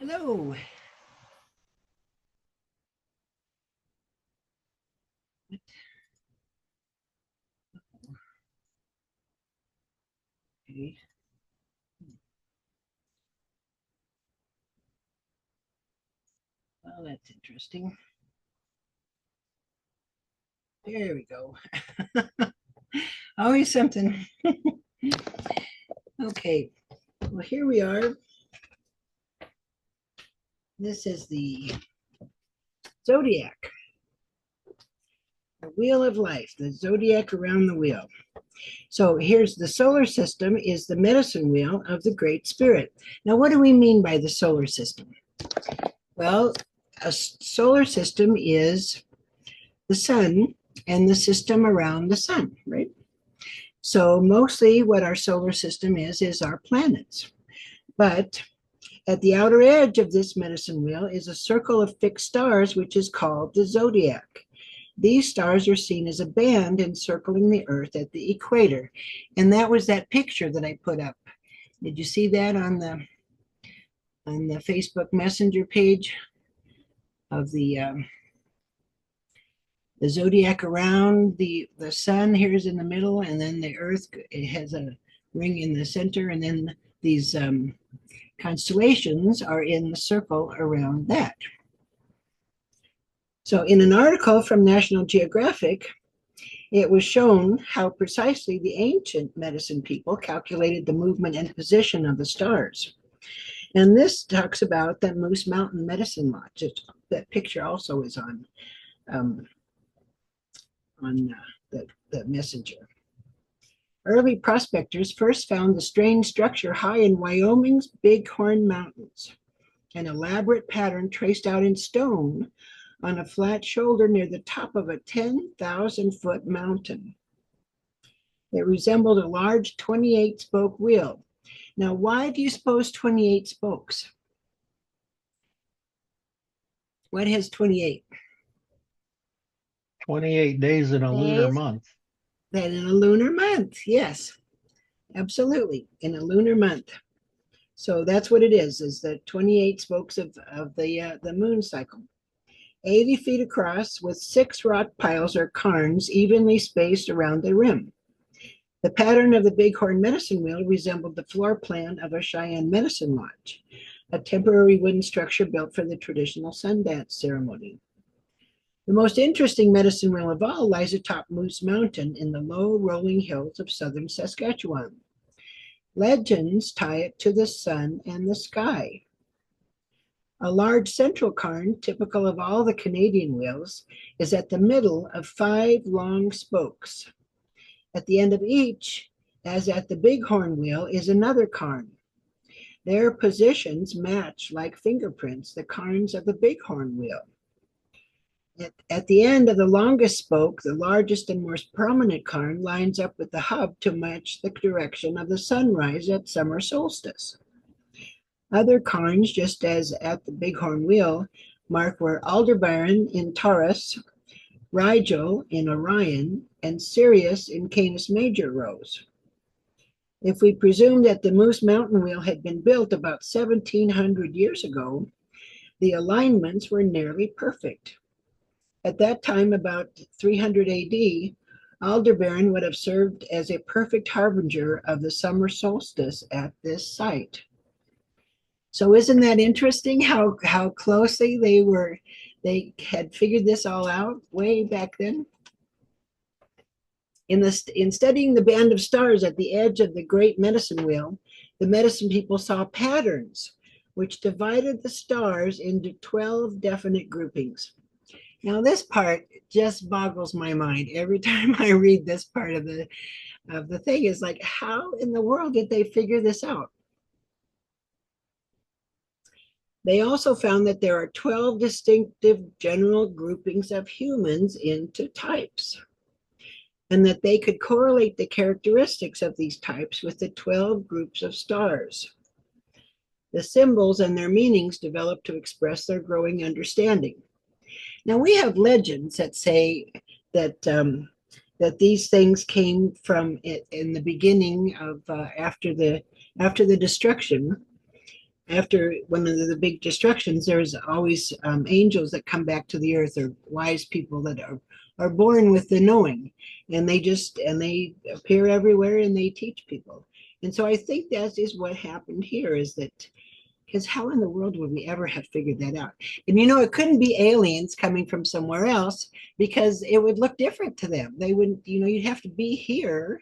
Hello. Okay. Well, that's interesting. There we go. Always something. Okay. Well, here we are. This is the Zodiac, the wheel of life, the Zodiac around the wheel. So here's the solar system is the medicine wheel of the Great Spirit. Now, what do we mean by the solar system? Well, a solar system is the sun and the system around the sun, right? So mostly what our solar system is our planets. But at the outer edge of this medicine wheel is a circle of fixed stars, which is called the zodiac. These stars are seen as a band encircling the Earth at the equator. And that was that picture that I put up. Did you see that on the Facebook Messenger page of the zodiac around the sun? Here's in the middle, and then the Earth, it has a ring in the center, and then these constellations are in the circle around that. So in an article from National Geographic, it was shown how precisely the ancient medicine people calculated the movement and position of the stars. And this talks about the Moose Mountain Medicine Lodge. That picture also is on the messenger. Early prospectors first found the strange structure high in Wyoming's Bighorn Mountains, an elaborate pattern traced out in stone on a flat shoulder near the top of a 10,000-foot mountain. It resembled a large 28-spoke wheel. Now, why do you suppose 28 spokes? What has 28? 28 days in a lunar Days. month. That in a lunar month, yes, absolutely, in a lunar month. So that's what it is the 28 spokes of the moon cycle. 80 feet across with 6 rock piles or cairns evenly spaced around the rim. The pattern of the Bighorn Medicine Wheel resembled the floor plan of a Cheyenne Medicine Lodge, a temporary wooden structure built for the traditional Sundance ceremony. The most interesting medicine wheel of all lies atop Moose Mountain in the low rolling hills of southern Saskatchewan. Legends tie it to the sun and the sky. A large central cairn, typical of all the Canadian wheels, is at the middle of 5 long spokes. At the end of each, as at the Bighorn wheel, is another cairn. Their positions match like fingerprints the cairns of the Bighorn wheel. At the end of the longest spoke, the largest and most prominent cairn lines up with the hub to match the direction of the sunrise at summer solstice. Other cairns, just as at the Bighorn wheel, mark where Aldebaran in Taurus, Rigel in Orion, and Sirius in Canis Major rose. If we presume that the Moose Mountain wheel had been built about 1,700 years ago, the alignments were nearly perfect. At that time, about 300 AD, Aldebaran would have served as a perfect harbinger of the summer solstice at this site. So isn't that interesting how closely they had figured this all out way back then? In studying the band of stars at the edge of the great medicine wheel, the medicine people saw patterns which divided the stars into 12 definite groupings. Now, this part just boggles my mind every time I read this part of the thing. Is like, how in the world did they figure this out? They also found that there are 12 distinctive general groupings of humans into types, and that they could correlate the characteristics of these types with the 12 groups of stars. The symbols and their meanings developed to express their growing understanding. Now, we have legends that say that that these things came from it in the beginning of after the destruction. after one of the big destructions, there's always angels that come back to the earth, or wise people that are born with the knowing, and they appear everywhere and they teach people. And so I think that is what happened here, is that, because how in the world would we ever have figured that out? And it couldn't be aliens coming from somewhere else, because it would look different to them. They wouldn't, you'd have to be here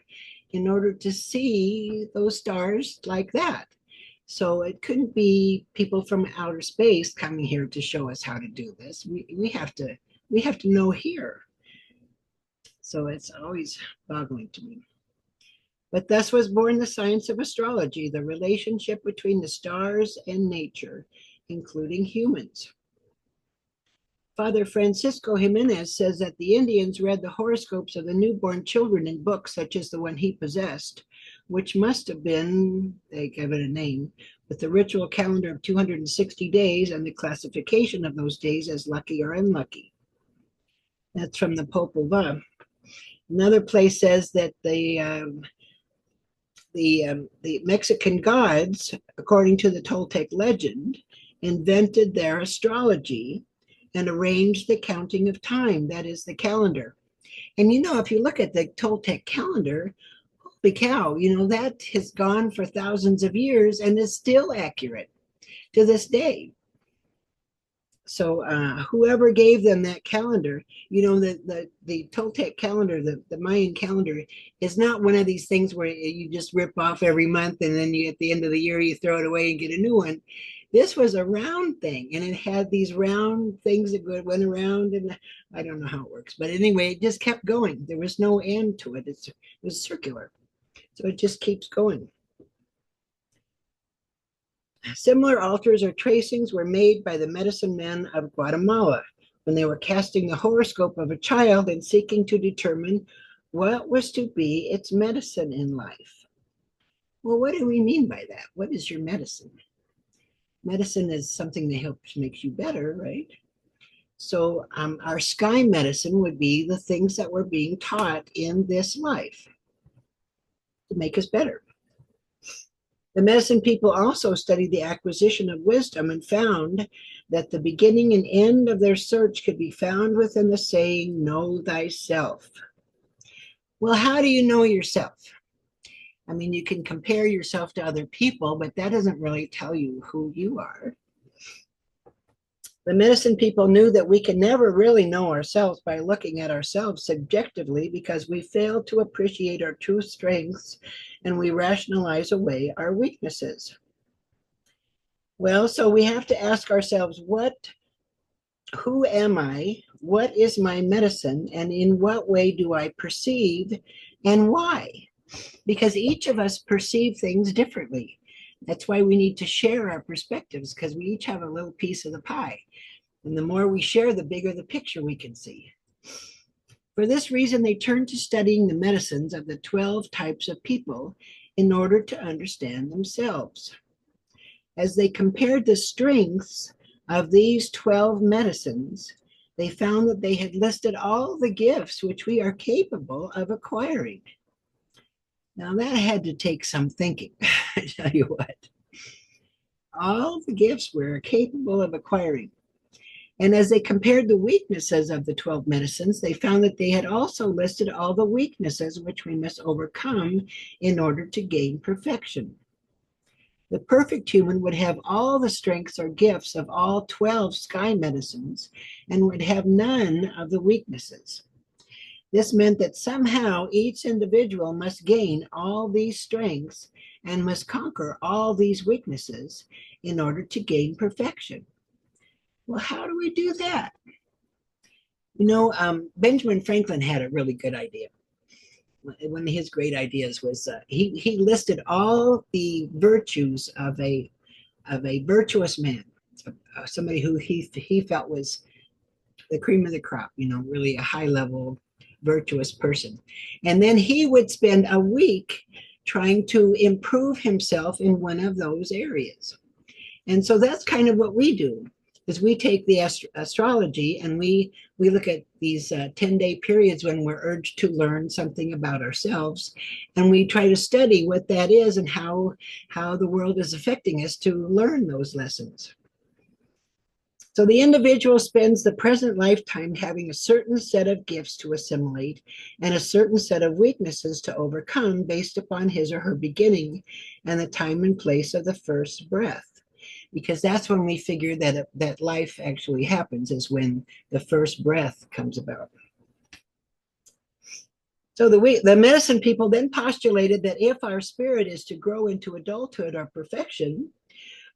in order to see those stars like that. So it couldn't be people from outer space coming here to show us how to do this. We have to know here. So it's always boggling to me. But thus was born the science of astrology, the relationship between the stars and nature, including humans. Father Francisco Jimenez says that the Indians read the horoscopes of the newborn children in books such as the one he possessed, which must have been, they gave it a name, with the ritual calendar of 260 days and the classification of those days as lucky or unlucky. That's from the Popol Vuh. Another place says that the Mexican gods, according to the Toltec legend, invented their astrology and arranged the counting of time, that is the calendar. And if you look at the Toltec calendar, holy cow, that has gone for thousands of years and is still accurate to this day. So whoever gave them that calendar, the Toltec calendar, the Mayan calendar, is not one of these things where you just rip off every month and then at the end of the year you throw it away and get a new one. This was a round thing, and it had these round things that went around, and I don't know how it works, but anyway, it just kept going. There was no end to it. It was circular, so it just keeps going. Similar altars or tracings were made by the medicine men of Guatemala when they were casting the horoscope of a child and seeking to determine what was to be its medicine in life. Well, what do we mean by that? What is your medicine? Medicine is something that helps makes you better, right? So our sky medicine would be the things that we're being taught in this life to make us better. The medicine people also studied the acquisition of wisdom and found that the beginning and end of their search could be found within the saying, know thyself. Well, how do you know yourself? I mean, you can compare yourself to other people, but that doesn't really tell you who you are. The medicine people knew that we can never really know ourselves by looking at ourselves subjectively, because we fail to appreciate our true strengths and we rationalize away our weaknesses. Well, so we have to ask ourselves, who am I? What is my medicine? And in what way do I perceive, and why? Because each of us perceive things differently. That's why we need to share our perspectives, because we each have a little piece of the pie. And the more we share, the bigger the picture we can see. For this reason, they turned to studying the medicines of the 12 types of people in order to understand themselves. As they compared the strengths of these 12 medicines, they found that they had listed all the gifts which we are capable of acquiring. Now, that had to take some thinking, I tell you what. All the gifts we're capable of acquiring. And as they compared the weaknesses of the 12 medicines, they found that they had also listed all the weaknesses which we must overcome in order to gain perfection. The perfect human would have all the strengths or gifts of all 12 sky medicines and would have none of the weaknesses. This meant that somehow each individual must gain all these strengths and must conquer all these weaknesses in order to gain perfection. Well, how do we do that? Benjamin Franklin had a really good idea. One of his great ideas was he listed all the virtues of a virtuous man, somebody who he felt was the cream of the crop, really a high level virtuous person. And then he would spend a week trying to improve himself in one of those areas. And so that's kind of what we do. is we take the astrology and we look at these 10-day periods when we're urged to learn something about ourselves, and we try to study what that is and how the world is affecting us to learn those lessons. So the individual spends the present lifetime having a certain set of gifts to assimilate and a certain set of weaknesses to overcome based upon his or her beginning and the time and place of the first breath. Because that's when we figure that life actually happens, is when the first breath comes about. So the medicine people then postulated that if our spirit is to grow into adulthood or perfection,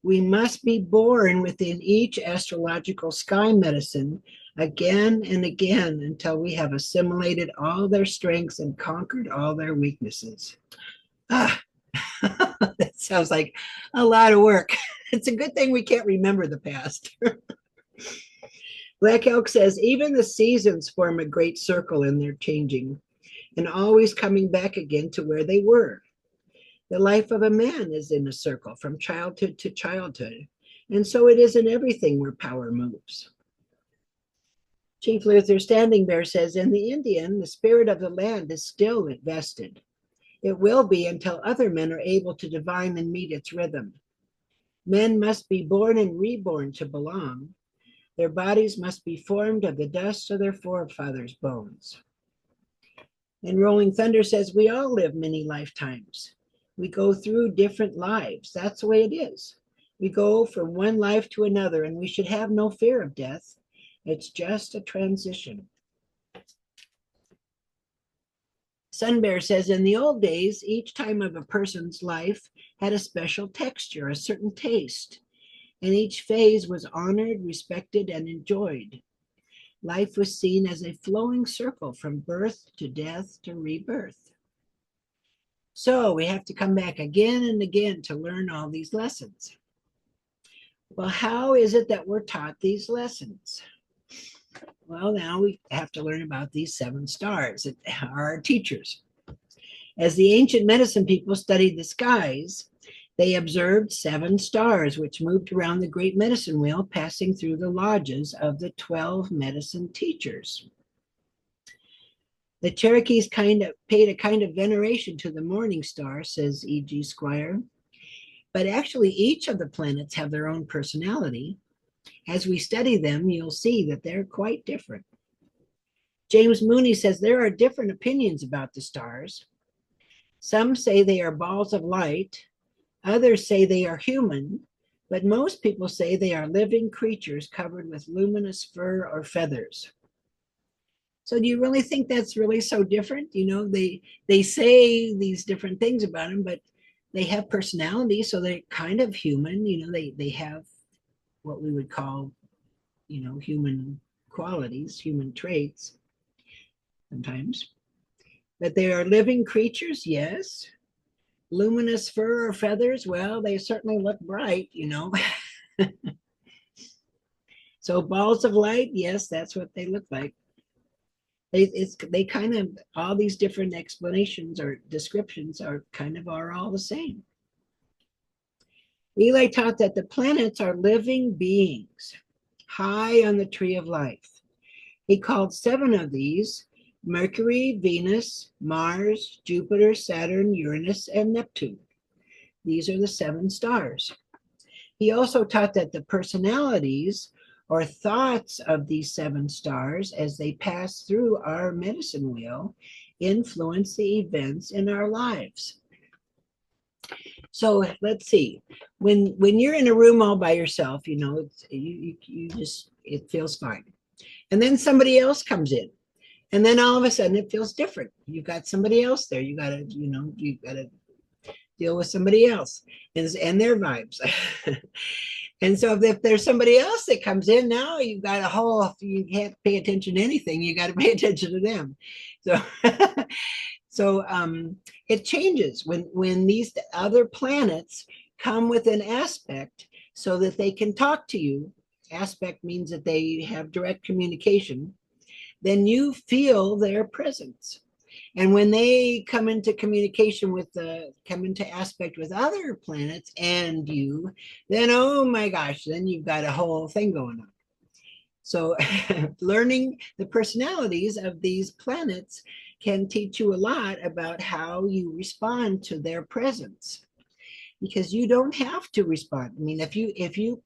we must be born within each astrological sky medicine again and again until we have assimilated all their strengths and conquered all their weaknesses. Ah, that sounds like a lot of work. It's a good thing we can't remember the past. Black Elk says, even the seasons form a great circle in their changing and always coming back again to where they were. The life of a man is in a circle from childhood to childhood, and so it is in everything where power moves. Chief Luther Standing Bear says, in the Indian, the spirit of the land is still invested. It will be until other men are able to divine and meet its rhythm. Men must be born and reborn to belong. Their bodies must be formed of the dust of their forefathers' bones. And Rolling Thunder says, we all live many lifetimes. We go through different lives. That's the way it is. We go from one life to another, and we should have no fear of death. It's just a transition. Sun Bear says, in the old days, each time of a person's life had a special texture, a certain taste, and each phase was honored, respected, and enjoyed. Life was seen as a flowing circle from birth to death to rebirth. So we have to come back again and again to learn all these lessons. Well, how is it that we're taught these lessons? Well, now we have to learn about these 7 stars that are our teachers. As the ancient medicine people studied the skies, they observed 7 stars which moved around the great medicine wheel, passing through the lodges of the 12 medicine teachers. The Cherokees paid a kind of veneration to the morning star, says E.G. Squire, but actually each of the planets have their own personality. As we study them, you'll see that they're quite different. James Mooney says there are different opinions about the stars. Some say they are balls of light, others say they are human, but most people say they are living creatures covered with luminous fur or feathers. So do you really think that's really so different? You know, they say these different things about them, but they have personality, so they're kind of human. You know, they have what we would call, you know, human qualities, human traits sometimes. But they are living creatures, yes. Luminous fur or feathers, well, they certainly look bright, you know. So balls of light, yes, that's what they look like. They kind of, all these different explanations or descriptions are all the same. Eli taught that the planets are living beings high on the tree of life. He called 7 of these Mercury, Venus, Mars, Jupiter, Saturn, Uranus, and Neptune. These are the 7 stars. He also taught that the personalities or thoughts of these 7 stars as they pass through our medicine wheel influence the events in our lives. So let's see, when you're in a room all by yourself, you know, you just, it feels fine. And then somebody else comes in, and then all of a sudden it feels different. You've got somebody else there. You got to deal with somebody else and their vibes. And so if there's somebody else that comes in, now you've got a whole, you can't pay attention to anything. You got to pay attention to them. So it changes when these other planets come with an aspect so that they can talk to you. Aspect means that they have direct communication. Then you feel their presence. And when they come into communication with come into aspect with other planets and you, then oh my gosh, then you've got a whole thing going on. So learning the personalities of these planets can teach you a lot about how you respond to their presence, because you don't have to respond. I mean, if you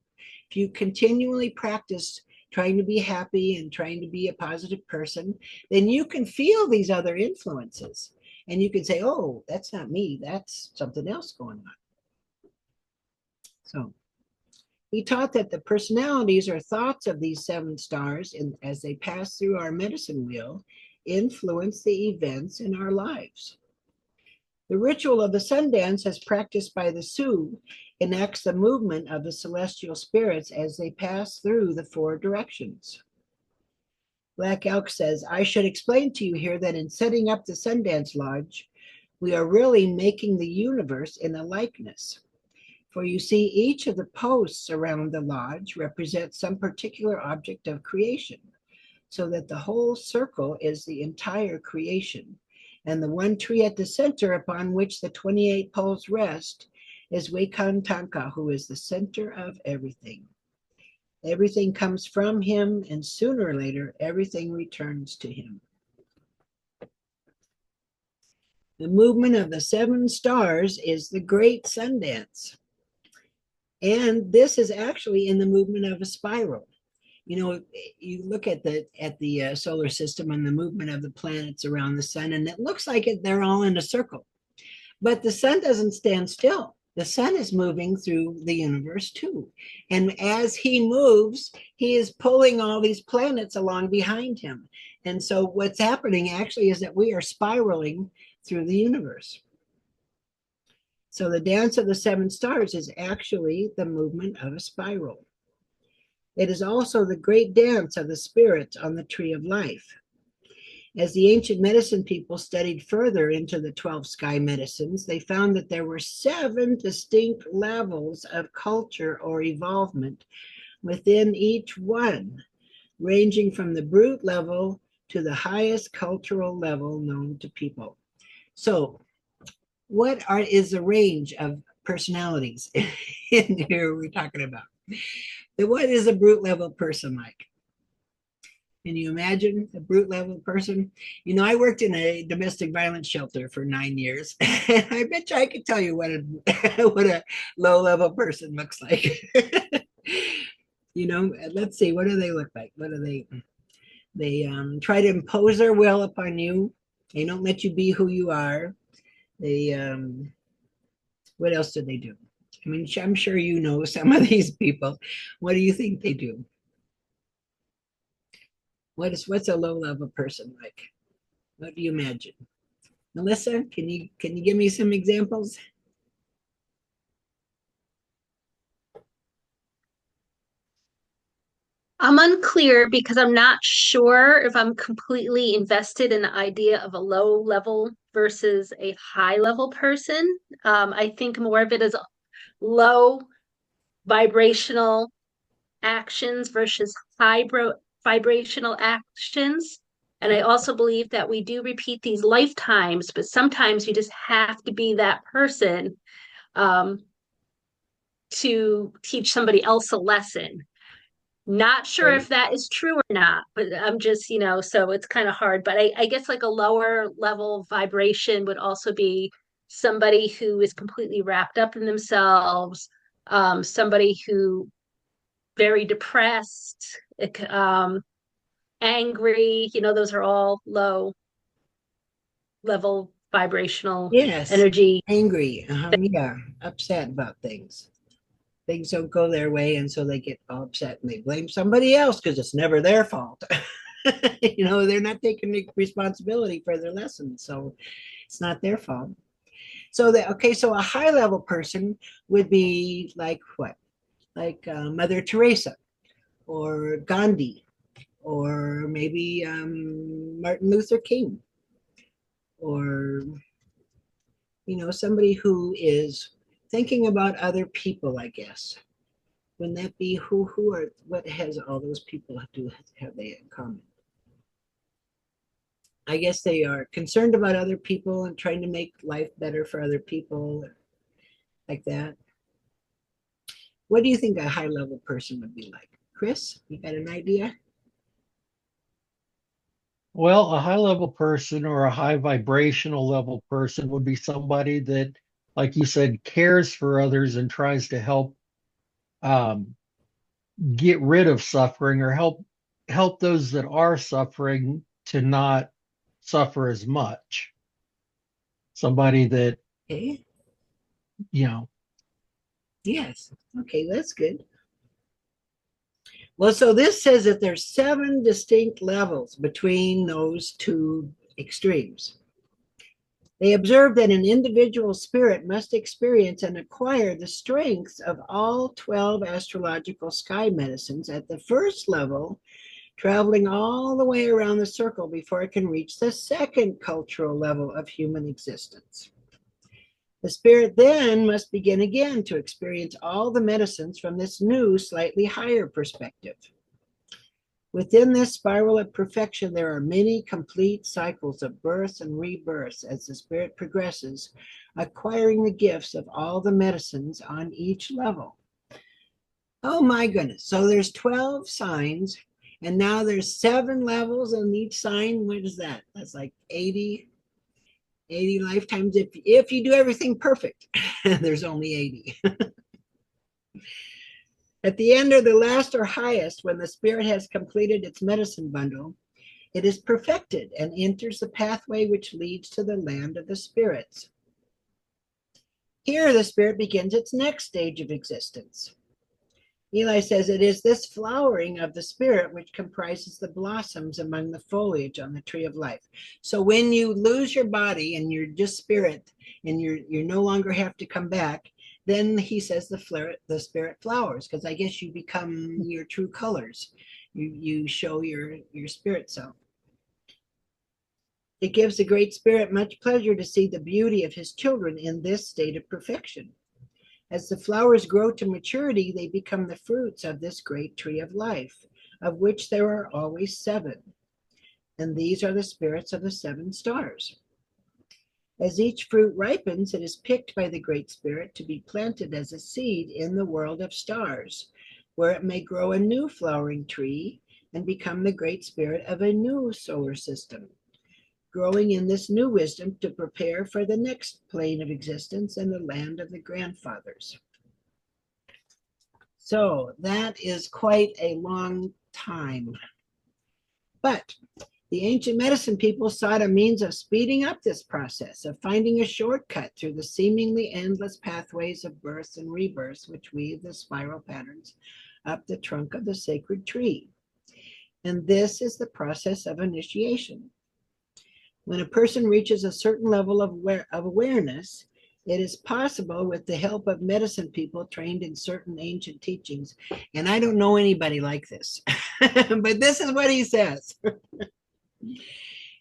continually practice trying to be happy and trying to be a positive person, then you can feel these other influences and you can say, oh, that's not me, that's something else going on. So he taught that the personalities or thoughts of these seven stars, as they pass through our medicine wheel, influence the events in our lives. The ritual of the sun dance, as practiced by the Sioux, enacts the movement of the celestial spirits as they pass through the four directions. Black Elk says, I should explain to you here that in setting up the Sundance Lodge, we are really making the universe in a likeness. For you see, each of the posts around the lodge represents some particular object of creation, so that the whole circle is the entire creation. And the one tree at the center upon which the 28 poles rest is Wekantanka, who is the center of everything. Everything comes from him, and sooner or later, everything returns to him. The movement of the seven stars is the great sun dance. And this is actually in the movement of a spiral. You know, you look at the solar system and the movement of the planets around the sun, and it looks like they're all in a circle. But the sun doesn't stand still. The sun is moving through the universe too. And as he moves, he is pulling all these planets along behind him. And so what's happening actually is that we are spiraling through the universe. So the dance of the seven stars is actually the movement of a spiral. It is also the great dance of the spirits on the tree of life. As the ancient medicine people studied further into the 12 sky medicines, they found that there were 7 distinct levels of culture or evolvement within each one, ranging from the brute level to the highest cultural level known to people. So what is the range of personalities in here we're talking about? What is a brute level person like? Can you imagine a brute level person? You know, I worked in a domestic violence shelter for 9 years. And I bet you I could tell you what a low level person looks like. You know, let's see, what do they look like? What do they try to impose their will upon you. They don't let you be who you are. They what else do they do? I mean, I'm sure you know some of these people. What do you think they do? What's a low level person like? What do you imagine? Melissa, can you give me some examples? I'm unclear because I'm not sure if I'm completely invested in the idea of a low level versus a high level person. I think more of it is low vibrational actions versus high vibrational actions. And I also believe that we do repeat these lifetimes, but sometimes you just have to be that person um, to teach somebody else a lesson. Not sure Right. if that is true or not, but I'm just, so it's kind of hard. But I guess like a lower level vibration would also be somebody who is completely wrapped up in themselves, somebody who very depressed, angry, those are all low level vibrational Yes. energy. Angry. Yeah. Upset about things. Things don't go their way, and so they get all upset and they blame somebody else because it's never their fault. You know, they're not taking the responsibility for their lessons, so it's not their fault. So so a high level person would be like what? Like Mother Teresa or Gandhi or maybe Martin Luther King, or somebody who is thinking about other people, I guess. Wouldn't that be who are what has all those people do have they in common? I guess they are concerned about other people and trying to make life better for other people, like that. What do you think a high level person would be like? Chris, you got an idea? Well, a high level person or a high vibrational level person would be somebody that, like you said, cares for others and tries to help um, get rid of suffering or help those that are suffering to not suffer as much. Somebody that, Okay. you know, Yes. Okay, that's good. Well, so this says that there's 7 distinct levels between those two extremes. They observe that an individual spirit must experience and acquire the strengths of all 12 astrological sky medicines at the first level, traveling all the way around the circle before it can reach the second cultural level of human existence. The spirit then must begin again to experience all the medicines from this new, slightly higher perspective. Within this spiral of perfection, there are many complete cycles of births and rebirths as the spirit progresses, acquiring the gifts of all the medicines on each level. Oh my goodness. So there's 12 signs, and now there's 7 levels on each sign. What is that? That's like 80 lifetimes if you do everything perfect. There's only 80. At the end of the last or highest, when the spirit has completed its medicine bundle, it is perfected and enters the pathway which leads to the land of the spirits. Here, the spirit begins its next stage of existence. Eli says it is this flowering of the spirit which comprises the blossoms among the foliage on the tree of life. So when you lose your body and you're just spirit and you no longer have to come back, then he says the spirit flowers, because I guess you become your true colors. You show your spirit self. It gives the Great Spirit much pleasure to see the beauty of his children in this state of perfection. As the flowers grow to maturity, they become the fruits of this great tree of life, of which there are always 7. And these are the spirits of the 7 stars. As each fruit ripens, it is picked by the Great Spirit to be planted as a seed in the world of stars, where it may grow a new flowering tree and become the Great Spirit of a new solar system, growing in this new wisdom to prepare for the next plane of existence and the land of the grandfathers. So that is quite a long time. But the ancient medicine people sought a means of speeding up this process, of finding a shortcut through the seemingly endless pathways of births and rebirths which weave the spiral patterns up the trunk of the sacred tree. And this is the process of initiation. When a person reaches a certain level of awareness, it is possible with the help of medicine people trained in certain ancient teachings. And I don't know anybody like this, but this is what he says.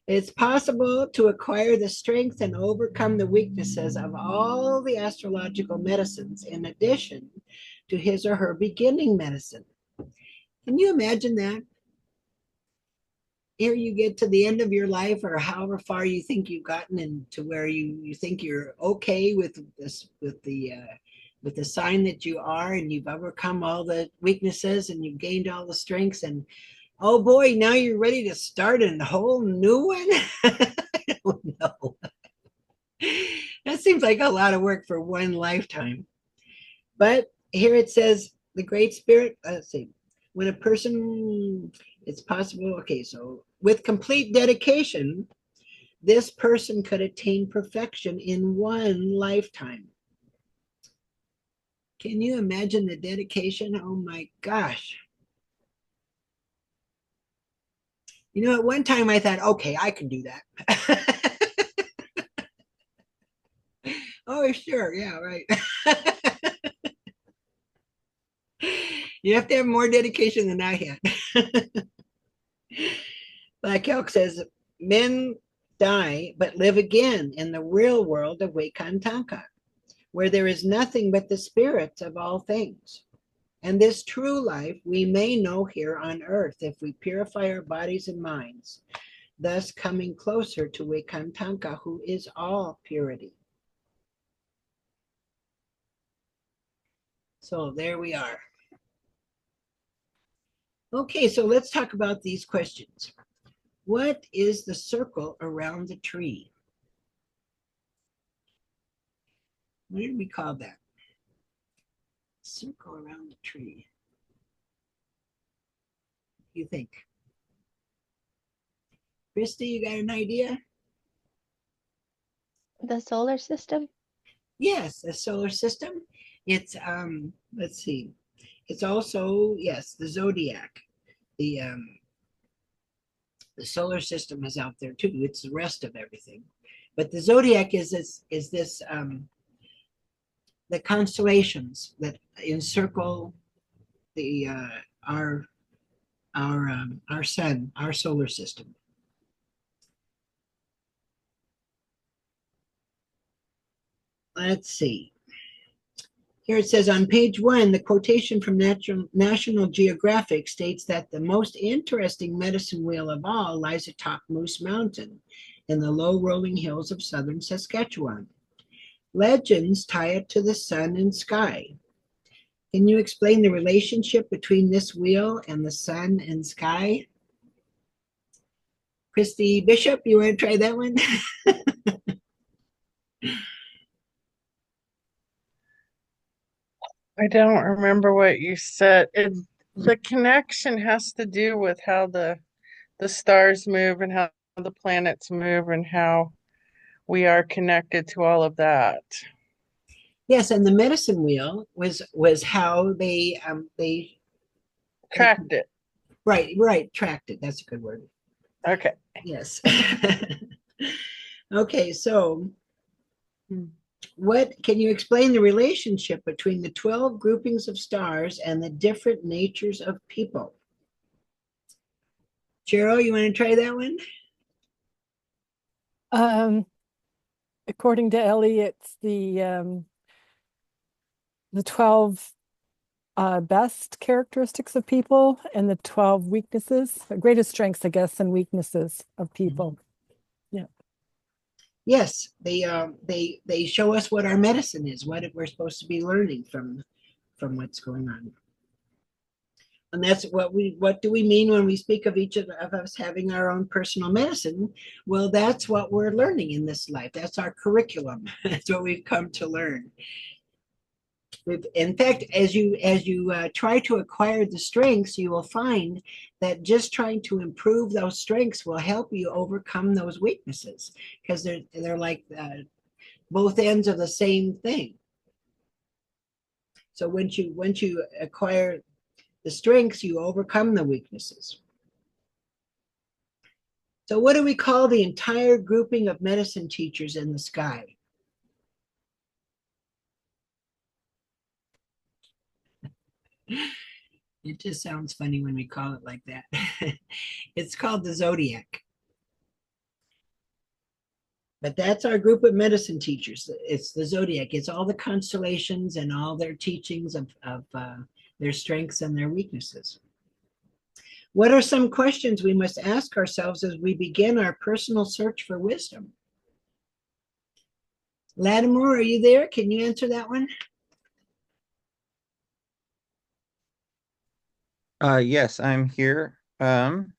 It's possible to acquire the strength and overcome the weaknesses of all the astrological medicines in addition to his or her beginning medicine. Can you imagine that? Here you get to the end of your life, or however far you think you've gotten, and to where you think you're okay with this, with the sign that you are, and you've overcome all the weaknesses and you've gained all the strengths, and oh boy, now you're ready to start a whole new one. I don't know. That seems like a lot of work for one lifetime. But here it says the Great Spirit, let's see, when a person, it's possible, okay, so with complete dedication, this person could attain perfection in one lifetime. Can you imagine the dedication? Oh my gosh. You know, at one time I thought, okay, I can do that. Oh, sure. Yeah, right. You have to have more dedication than I had. Black Elk says, men die but live again in the real world of Wakantanka, where there is nothing but the spirits of all things. And this true life we may know here on earth if we purify our bodies and minds. thus coming closer to Wekantanka, who is all purity. So there we are. Okay, so let's talk about these questions. What is the circle around the tree? What did we call that? Circle around the tree. What do you think? Christy, you got an idea? The solar system? Yes, a solar system. It's let's see. It's also, yes, the zodiac. The solar system is out there too. It's the rest of everything. But the zodiac is this the constellations that encircle the our sun, our solar system. Let's see. Here it says on page 1, the quotation from National Geographic states that the most interesting medicine wheel of all lies atop Moose Mountain in the low rolling hills of southern Saskatchewan. Legends tie it to the sun and sky. Can you explain the relationship between this wheel and the sun and sky? Christy Bishop, you want to try that one? I don't remember what you said. The connection has to do with how the stars move and how the planets move and how we are connected to all of that. Yes, and the medicine wheel was how they Tracked it. right, tracked it. That's a good word. Okay. Yes. Okay, so what can you explain the relationship between the 12 groupings of stars and the different natures of people? Cheryl, you want to try that one? According to Ellie, it's the 12 best characteristics of people and the 12 weaknesses, greatest strengths, I guess, and weaknesses of people. Yeah. Yes, they show us what our medicine is, what we're supposed to be learning from what's going on. And that's what do we mean when we speak of each of us having our own personal medicine? Well, that's what we're learning in this life. That's our curriculum. That's what we've come to learn. In fact, as you try to acquire the strengths, you will find that just trying to improve those strengths will help you overcome those weaknesses, because they're like both ends of the same thing. So once you acquire the strengths, you overcome the weaknesses. So what do we call the entire grouping of medicine teachers in the sky? It just sounds funny when we call it like that. It's called the Zodiac. But that's our group of medicine teachers. It's the Zodiac. It's all the constellations and all their teachings of their strengths and their weaknesses. What are some questions we must ask ourselves as we begin our personal search for wisdom? Lattimore, are you there? Can you answer that one? Yes, I'm here. Some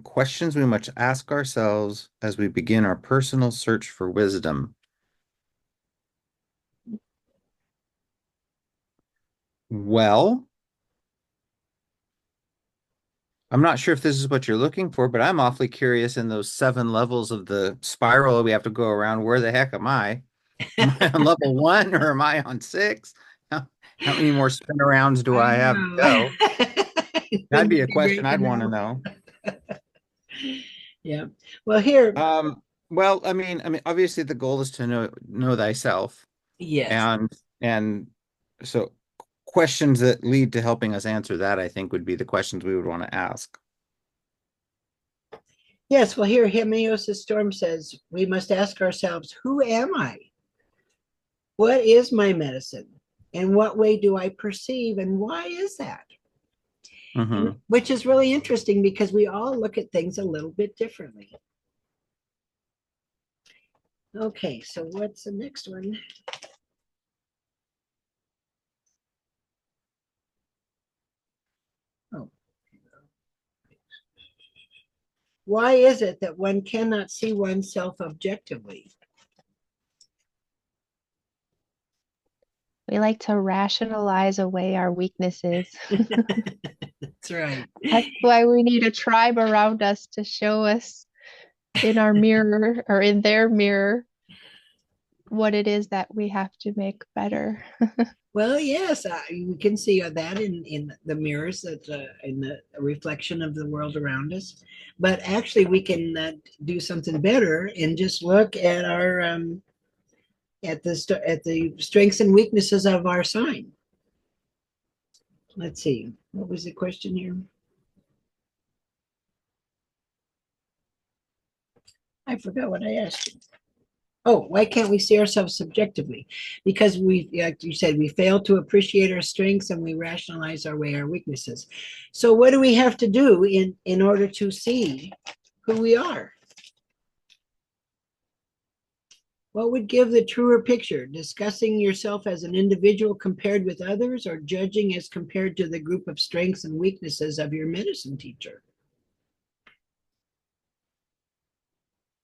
questions we must ask ourselves as we begin our personal search for wisdom. Well, I'm not sure if this is what you're looking for, but I'm awfully curious in those 7 levels of the spiral we have to go around. Where the heck am I? Am I on level 1 or am I on 6? How many more spin arounds do I have to go? That'd be a question I'd want to know. Yeah. Well, here. Well, I mean, obviously the goal is to know thyself. Yes. And so questions that lead to helping us answer that, I think, would be the questions we would want to ask. Yes. Well, here, Hemiosis Storm says, we must ask ourselves, who am I? What is my medicine? In what way do I perceive? And why is that? Mhm. which is really interesting because we all look at things a little bit differently. Okay, so what's the next one? Oh. Why is it that one cannot see oneself objectively? We like to rationalize away our weaknesses. That's right. That's why we need a tribe around us to show us in our mirror or in their mirror what it is that we have to make better. Well, yes, we can see that in the mirrors that in the reflection of the world around us. But actually, we can do something better and just look at our at the strengths and weaknesses of our sign. Let's see, what was the question here? I forgot what I asked you. Oh, why can't we see ourselves subjectively? Because we, like you said, we fail to appreciate our strengths and we rationalize our way our weaknesses. So what do we have to do in order to see who we are? What would give the truer picture? Discussing yourself as an individual compared with others, or judging as compared to the group of strengths and weaknesses of your medicine teacher?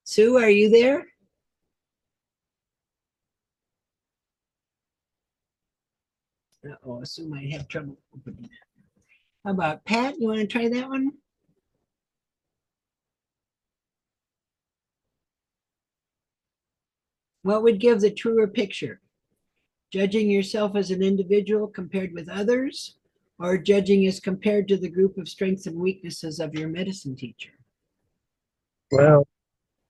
Sue, are you there? Uh-oh, Sue might have trouble opening that. How about Pat? You want to try that one? What would give the truer picture? Judging yourself as an individual compared with others, or judging as compared to the group of strengths and weaknesses of your medicine teacher? Well,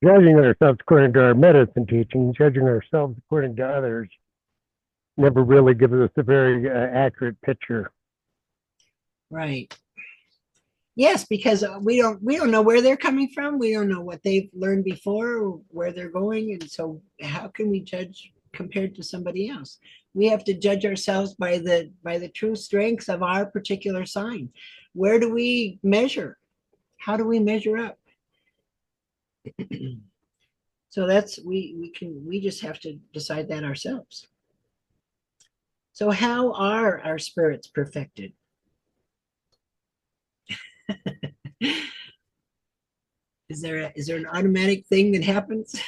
judging ourselves according to our medicine teaching, judging ourselves according to others, never really gives us a very accurate picture. Right. Yes, because we don't know where they're coming from. We don't know what they've learned before or where they're going, and so how can we judge compared to somebody else? We have to judge ourselves by the true strengths of our particular sign. Where do we measure? How do we measure up? So that's we just have to decide that ourselves. So how are our spirits perfected? Is there an automatic thing that happens?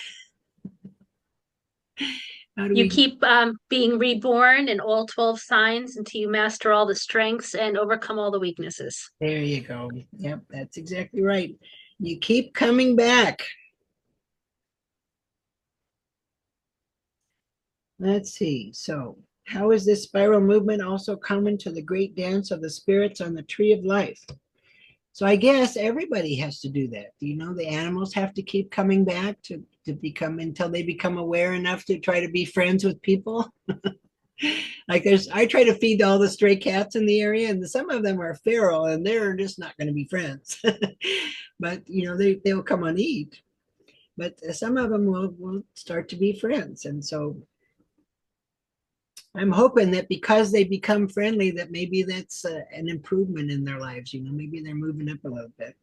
How do You we? keep being reborn in all 12 signs until you master all the strengths and overcome all the weaknesses. There you go. Yep, that's exactly right. You keep coming back. Let's see. So, how is this spiral movement also common to the great dance of the spirits on the tree of life? So, I guess everybody has to do that. You know, the animals have to keep coming back to become until they become aware enough to try to be friends with people. Like I try to feed all the stray cats in the area, and some of them are feral and they're just not going to be friends. But you know, they will come and eat. But some of them will start to be friends. And so I'm hoping that because they become friendly, that maybe that's an improvement in their lives. You know, maybe they're moving up a little bit.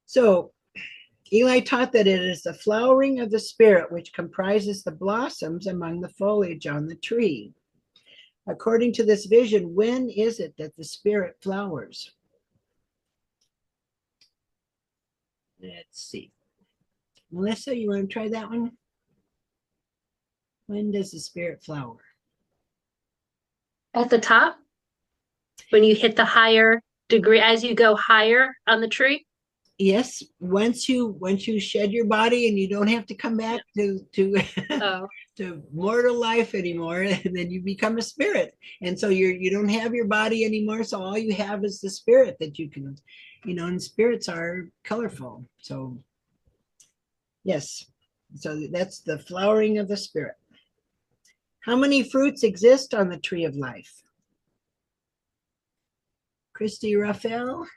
So Eli taught that it is the flowering of the spirit which comprises the blossoms among the foliage on the tree. According to this vision, when is it that the spirit flowers? Let's see. Melissa, you want to try that one? When does the spirit flower? At the top, when you hit the higher degree, as you go higher on the tree. Yes, once you shed your body and you don't have to come back to Oh, to mortal life anymore, and then you become a spirit. And so you don't have your body anymore, so all you have is the spirit that you can, you know, and spirits are colorful. So yes, so that's the flowering of the spirit. How many fruits exist on the tree of life? Christy Raphael?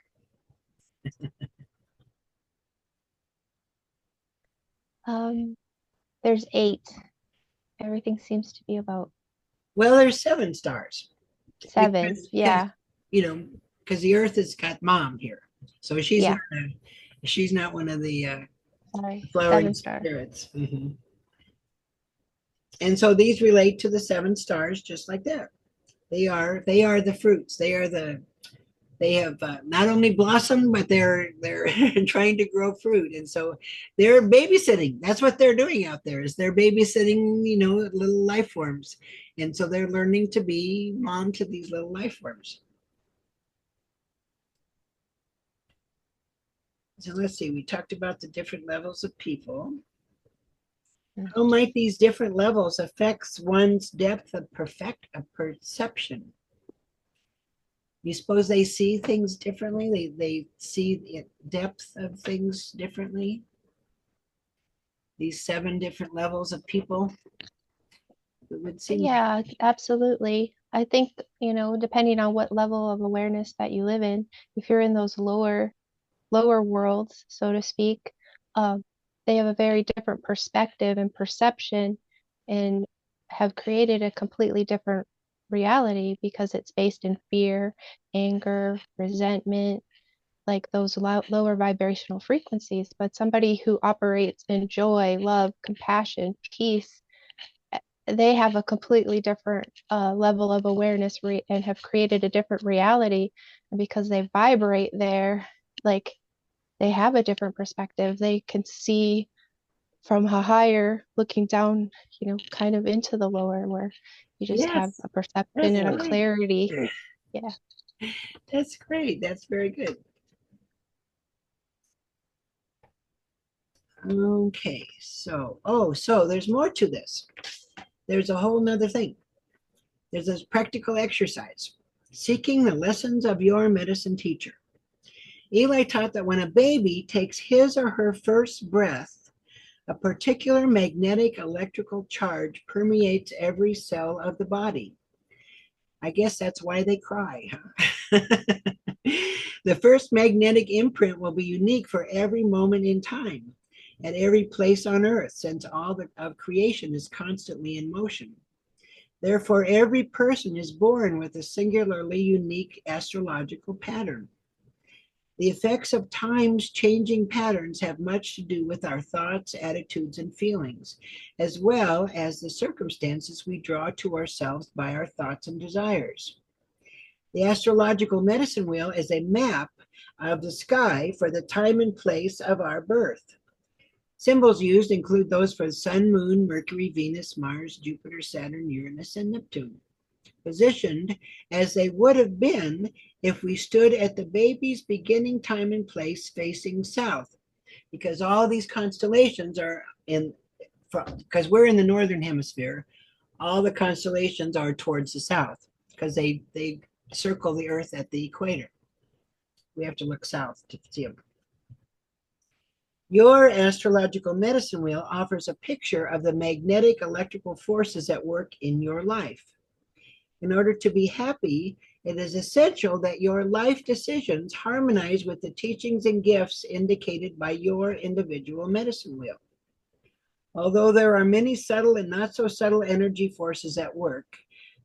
There's 8. Everything seems to be about Well, there's 7 stars. 7. Because Yeah. you know, because the earth has got mom here. So Yeah. she's not one of the Sorry, flowering 7-star. spirits. Mhm. And so these relate to the 7 stars just like that. They are the fruits. They have not only blossomed, but they're trying to grow fruit, and so they're babysitting. That's what they're doing out there. Is they're babysitting, little life forms, and so they're learning to be mom to these little life forms. So let's see. We talked about the different levels of people. How might these different levels affect one's depth of perception? You suppose they see things differently? They see the depth of things differently? These 7 different levels of people? It would seem. Yeah, absolutely. I think, depending on what level of awareness that you live in, if you're in those lower worlds, so to speak, they have a very different perspective and perception and have created a completely different reality because it's based in fear, anger, resentment, like those lower vibrational frequencies. But somebody who operates in joy, love, compassion, peace, they have a completely different level of awareness and have created a different reality. And because they vibrate there, like they have a different perspective. They can see from a higher looking down, kind of into the lower where you just have Yes, a perception that's and a great. clarity. Yeah. That's great. That's very good. Okay, so there's more to this. There's a whole nother thing. There's this practical exercise, seeking the lessons of your medicine teacher. Eli taught that when a baby takes his or her first breath, a particular magnetic electrical charge permeates every cell of the body. I guess that's why they cry, huh? The first magnetic imprint will be unique for every moment in time, at every place on earth, since all of creation is constantly in motion. Therefore, every person is born with a singularly unique astrological pattern. The effects of time's changing patterns have much to do with our thoughts, attitudes, and feelings, as well as the circumstances we draw to ourselves by our thoughts and desires. The astrological medicine wheel is a map of the sky for the time and place of our birth. Symbols used include those for the Sun, Moon, Mercury, Venus, Mars, Jupiter, Saturn, Uranus, and Neptune, positioned as they would have been if we stood at the baby's beginning time and place facing south, because all these constellations are because we're in the northern hemisphere, all the constellations are towards the south because they circle the earth at the equator. We have to look south to see them. Your astrological medicine wheel offers a picture of the magnetic electrical forces at work in your life. In order to be happy, it is essential that your life decisions harmonize with the teachings and gifts indicated by your individual medicine wheel. Although there are many subtle and not so subtle energy forces at work,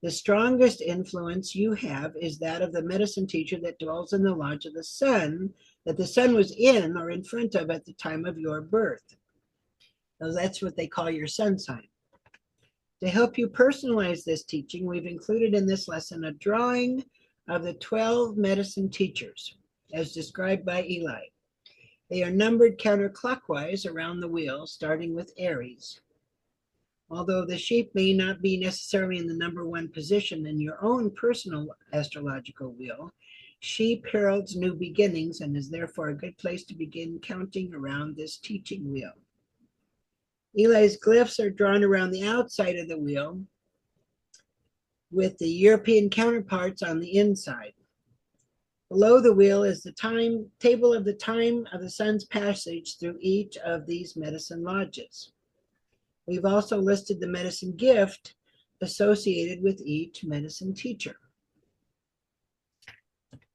the strongest influence you have is that of the medicine teacher that dwells in the lodge of the sun, that the sun was in or in front of at the time of your birth. So that's what they call your sun sign. To help you personalize this teaching, we've included in this lesson a drawing of the 12 medicine teachers, as described by Eli. They are numbered counterclockwise around the wheel, starting with Aries. Although the sheep may not be necessarily in the number 1 position in your own personal astrological wheel, sheep heralds new beginnings and is therefore a good place to begin counting around this teaching wheel. Eli's glyphs are drawn around the outside of the wheel, with the European counterparts on the inside. Below the wheel is the table of the time of the sun's passage through each of these medicine lodges. We've also listed the medicine gift associated with each medicine teacher.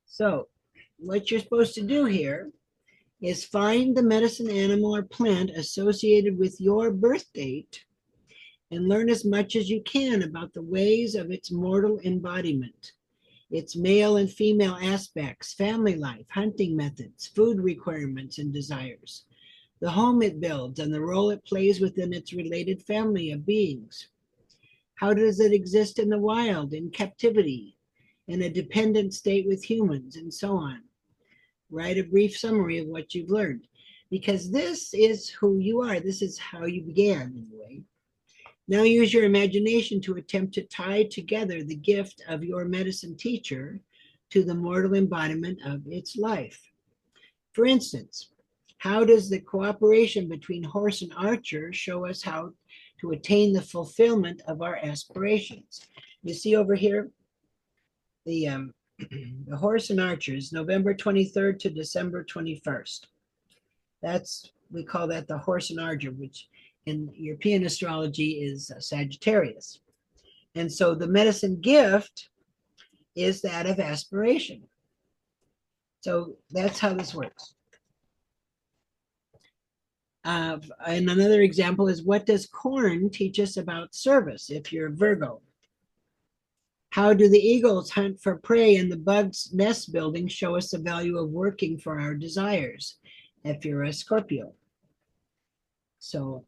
So, what you're supposed to do here is find the medicine animal or plant associated with your birth date and learn as much as you can about the ways of its mortal embodiment. its male and female aspects, family life, hunting methods, food requirements and desires, the home it builds and the role it plays within its related family of beings. How does it exist in the wild, in captivity, in a dependent state with humans, and so on? Write a brief summary of what you've learned, because this is who you are. This is how you began, in a way. Now use your imagination to attempt to tie together the gift of your medicine teacher to the mortal embodiment of its life. For instance, how does the cooperation between horse and archer show us how to attain the fulfillment of our aspirations? You see over here, the horse and archers, November 23rd to December 21st. We call that the horse and archer, which in European astrology is Sagittarius. And so the medicine gift is that of aspiration. So that's how this works. And another example is, what does corn teach us about service if you're a Virgo? How do the eagles hunt for prey and the bugs nest building show us the value of working for our desires if you're a Scorpio? So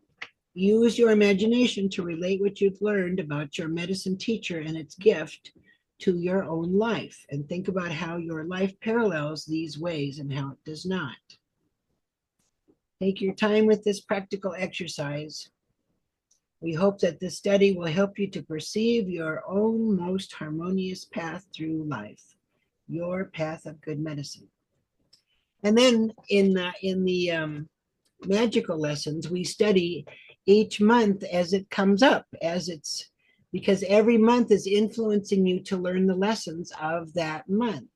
use your imagination to relate what you've learned about your medicine teacher and its gift to your own life, and think about how your life parallels these ways and how it does not. Take your time with this practical exercise. We hope that this study will help you to perceive your own most harmonious path through life, your path of good medicine. And then in the magical lessons, we study each month as it comes up, because every month is influencing you to learn the lessons of that month.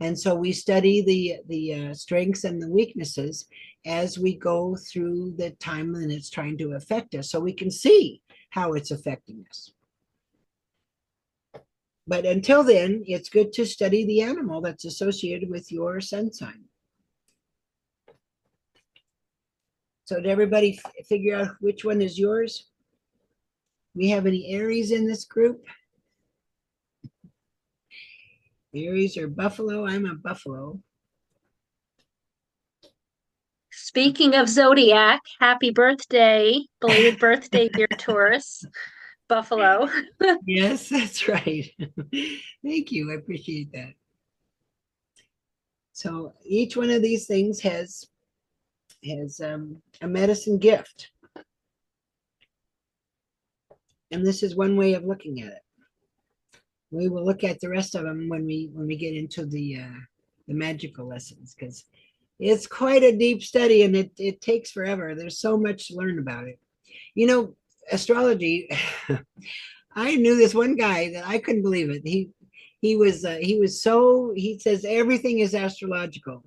And so we study the strengths and the weaknesses as we go through the time and it's trying to affect us, so we can see how it's affecting us. But until then, it's good to study the animal that's associated with your sun sign. So did everybody figure out which one is yours? We have any Aries in this group? Aries or Buffalo? I'm a Buffalo. Speaking of Zodiac, happy birthday, belated birthday, dear Taurus, Buffalo. Yes, that's right. Thank you. I appreciate that. So each one of these things has a medicine gift. And this is one way of looking at it. We will look at the rest of them when we get into the magical lessons, because it's quite a deep study and it takes forever. There's so much to learn about it. You know, astrology, I knew this one guy that I couldn't believe it. He says everything is astrological.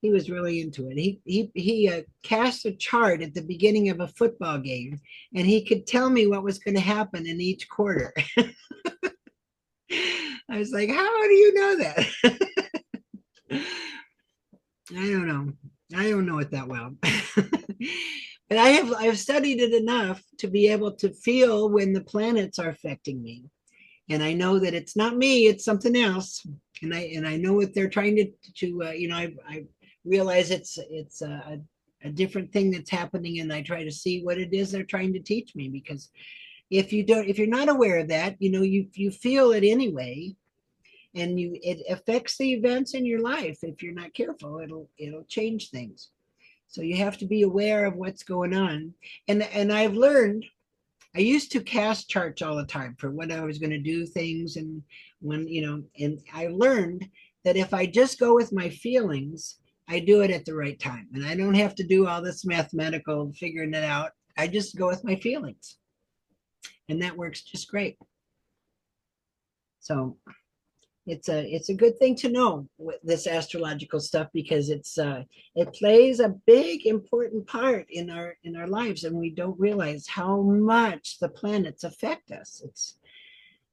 He was really into it. He cast a chart at the beginning of a football game, and he could tell me what was going to happen in each quarter. I was like, how do you know that? I don't know. I don't know it that well. But I've studied it enough to be able to feel when the planets are affecting me. And I know that it's not me, it's something else. And I know what they're trying to I realize it's a different thing that's happening, and I try to see what it is they're trying to teach me, because if you're not aware of that, you feel it anyway, and it affects the events in your life. If you're not careful, it'll change things. So you have to be aware of what's going on. And I've learned, I used to cast charts all the time for when I was going to do things, and when, and I learned that if I just go with my feelings, I do it at the right time. And I don't have to do all this mathematical figuring it out. I just go with my feelings. And that works just great. So it's a good thing to know this astrological stuff, because it plays a big important part in our lives, and we don't realize how much the planets affect us.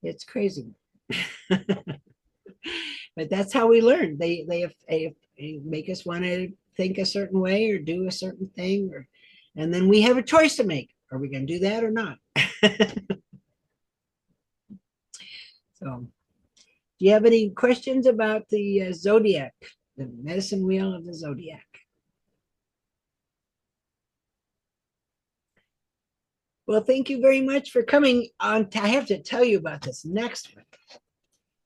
It's crazy. But that's how we learn. They make us want to think a certain way or do a certain thing, and then we have a choice to make. Are we going to do that or not? So Do you have any questions about the Zodiac, the medicine wheel of the Zodiac? Well, thank you very much for coming on. I have to tell you about this next one.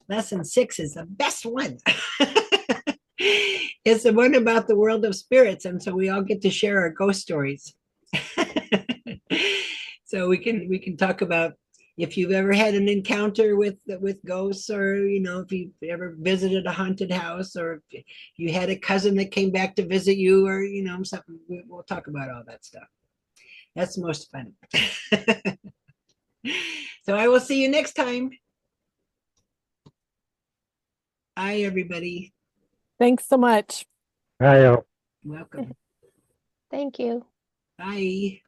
Lesson 6 is the best one. It's the one about the world of spirits, and so we all get to share our ghost stories. So we can talk about if you've ever had an encounter with ghosts, or if you've ever visited a haunted house, or if you had a cousin that came back to visit you, or something. We'll talk about all that stuff. That's the most fun. So I will see you next time. Bye, everybody. Thanks so much. Hi, Welcome. Thank you. Bye.